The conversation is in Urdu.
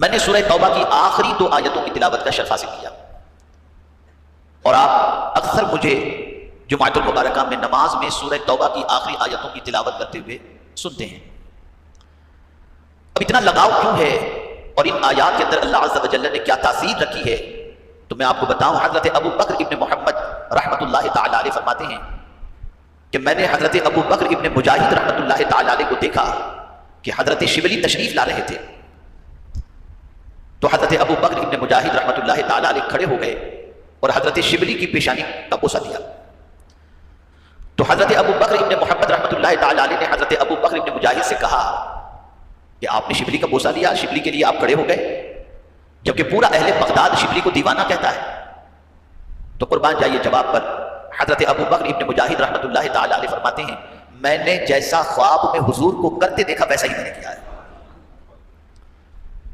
میں نے سورہ توبہ کی آخری 2 آیتوں کی تلاوت کا شرف حاصل کیا، اور آپ اکثر مجھے جمعۃ المبارکہ میں نماز میں سورہ توبہ کی آخری آیتوں کی تلاوت کرتے ہوئے سنتے ہیں۔ اب اتنا لگاؤ کیوں ہے اور ان آیات کے اندر اللہ عز و جل نے کیا تاثیر رکھی ہے، تو میں آپ کو بتاؤں۔ حضرت ابو بکر ابن محمد رحمۃ اللہ تعالی علیہ فرماتے ہیں کہ میں نے حضرت ابو بکر ابن مجاہد رحمۃ اللہ تعالی علیہ کو دیکھا کہ حضرت شبلی تشریف لا رہے تھے، تو حضرت ابو بکر ابن مجاہد رحمۃ اللہ تعالی علیہ کھڑے ہو گئے اور حضرت شبلی کی پیشانی کا بوسہ دیا۔ تو حضرت ابو بکر ابن محمد رحمۃ اللہ تعالی علیہ نے حضرت ابو بکر ابن مجاہد سے کہا کہ آپ نے شبلی کا بوسہ دیا، شبلی کے لیے آپ کھڑے ہو گئے، جبکہ پورا اہل بغداد شبلی کو دیوانہ کہتا ہے۔ تو قربان جائیے جواب پر حضرت ابو بکر ابن مجاہد رحمۃ اللہ تعالی علیہ فرماتے ہیں میں نے جیسا خواب میں حضور کو کرتے دیکھا ویسا ہی میں نے کیا ہے۔